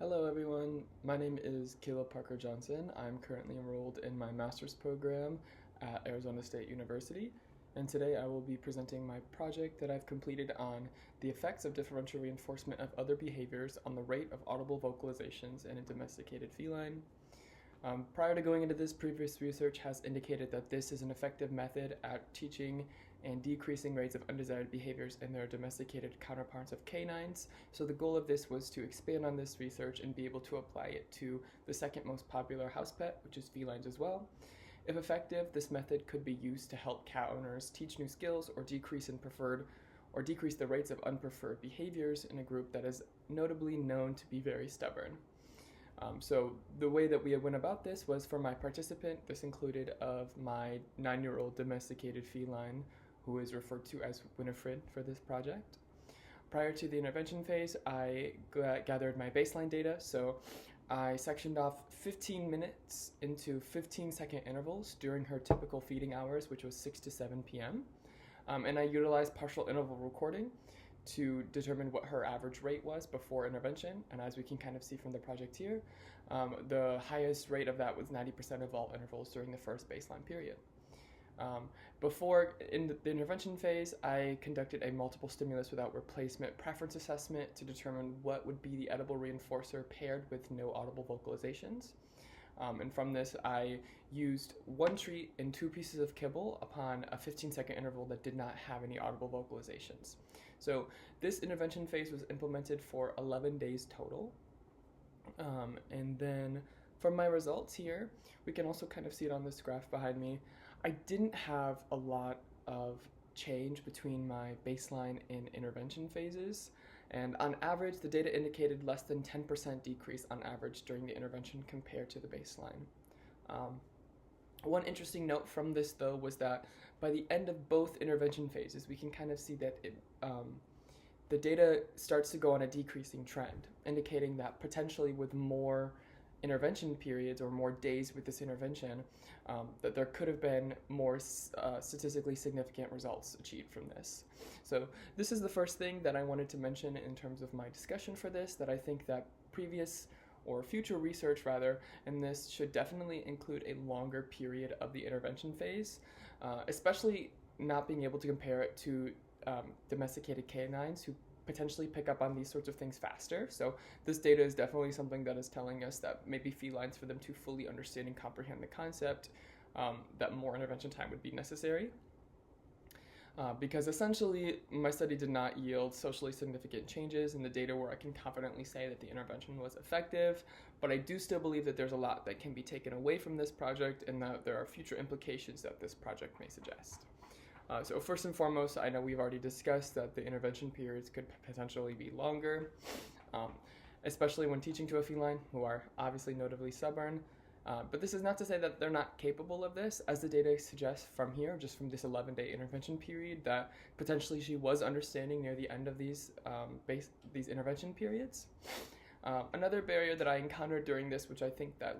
Hello everyone, my name is Caleb Parker Johnson. I'm currently enrolled in my master's program at Arizona State University, and today I will be presenting my project that I've completed on the effects of differential reinforcement of other behaviors on the rate of audible vocalizations in a domesticated feline. Prior to going into this, previous research has indicated that this is an effective method at teaching and decreasing rates of undesired behaviors in their domesticated counterparts of canines. So the goal of this was to expand on this research and be able to apply it to the second most popular house pet, which is felines as well. If effective, this method could be used to help cat owners teach new skills or decrease the rates of unpreferred behaviors in a group that is notably known to be very stubborn. So the way that we went about this was for my participant. This included of my 9-year-old domesticated feline, who is referred to as Winifred for this project. Prior to the intervention phase, I gathered my baseline data. So I sectioned off 15 minutes into 15-second intervals during her typical feeding hours, which was 6 to 7 p.m. And I utilized partial interval recording to determine what her average rate was before intervention. And as we can kind of see from the project here, the highest rate of that was 90% of all intervals during the first baseline period. In the intervention phase, I conducted a multiple stimulus without replacement preference assessment to determine what would be the edible reinforcer paired with no audible vocalizations. And from this, I used one treat and 2 pieces of kibble upon a 15-second interval that did not have any audible vocalizations. So this intervention phase was implemented for 11 days total. And then from my results here, we can also kind of see it on this graph behind me. I didn't have a lot of change between my baseline and intervention phases. And on average, the data indicated less than 10% decrease on average during the intervention compared to the baseline. One interesting note from this, though, was that by the end of both intervention phases, we can kind of see that the data starts to go on a decreasing trend, indicating that potentially with more intervention periods or more days with this intervention, that there could have been more statistically significant results achieved from this. So this is the first thing that I wanted to mention in terms of my discussion for this, that I think that previous or future research rather in this should definitely include a longer period of the intervention phase, especially not being able to compare it to domesticated canines who potentially pick up on these sorts of things faster. So this data is definitely something that is telling us that maybe felines, for them to fully understand and comprehend the concept, that more intervention time would be necessary. Because essentially my study did not yield socially significant changes in the data where I can confidently say that the intervention was effective, but I do still believe that there's a lot that can be taken away from this project and that there are future implications that this project may suggest. So first and foremost, I know we've already discussed that the intervention periods could potentially be longer, especially when teaching to a feline who are obviously notably stubborn. But this is not to say that they're not capable of this, as the data suggests from here, just from this 11-day intervention period, that potentially she was understanding near the end of these intervention periods. Another barrier that I encountered during this, which I think that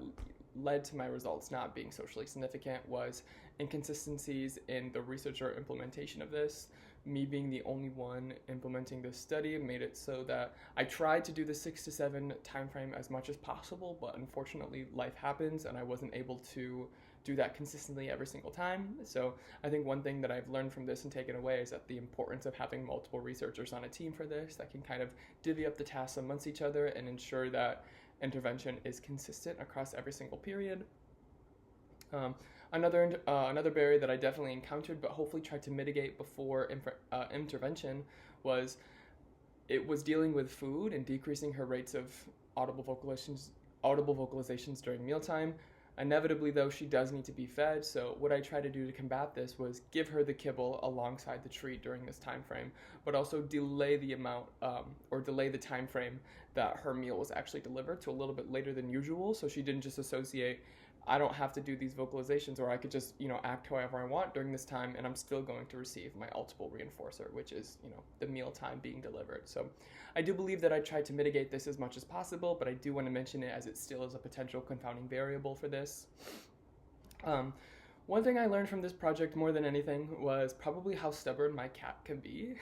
led to my results not being socially significant, was inconsistencies in the research or implementation of this. Me being the only one implementing this study made it so that I tried to do the 6 to 7 time frame as much as possible, but unfortunately life happens and I wasn't able to do that consistently every single time. So I think one thing that I've learned from this and taken away is that the importance of having multiple researchers on a team for this that can kind of divvy up the tasks amongst each other and ensure that intervention is consistent across every single period. Another barrier that I definitely encountered, but hopefully tried to mitigate before intervention, was dealing with food and decreasing her rates of audible vocalizations during mealtime. Inevitably, though, she does need to be fed, so what I tried to do to combat this was give her the kibble alongside the treat during this time frame, but also delay the time frame that her meal was actually delivered to a little bit later than usual, so she didn't just associate, I don't have to do these vocalizations, or I could just, act however I want during this time, and I'm still going to receive my audible reinforcer, which is, the meal time being delivered. So I do believe that I tried to mitigate this as much as possible, but I do want to mention it as it still is a potential confounding variable for this. One thing I learned from this project more than anything was probably how stubborn my cat can be.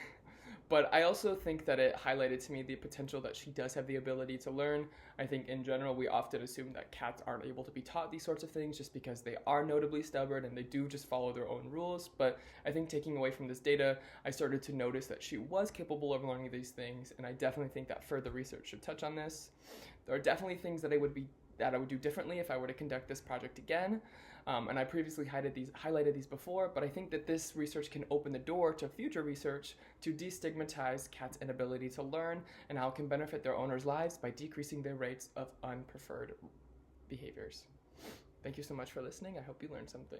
But I also think that it highlighted to me the potential that she does have the ability to learn. I think in general, we often assume that cats aren't able to be taught these sorts of things just because they are notably stubborn and they do just follow their own rules. But I think taking away from this data, I started to notice that she was capable of learning these things, and I definitely think that further research should touch on this. There are definitely things that I would do differently if I were to conduct this project again. And I previously highlighted these before, but I think that this research can open the door to future research to destigmatize cats' inability to learn and how it can benefit their owners' lives by decreasing their rates of unpreferred behaviors. Thank you so much for listening. I hope you learned something.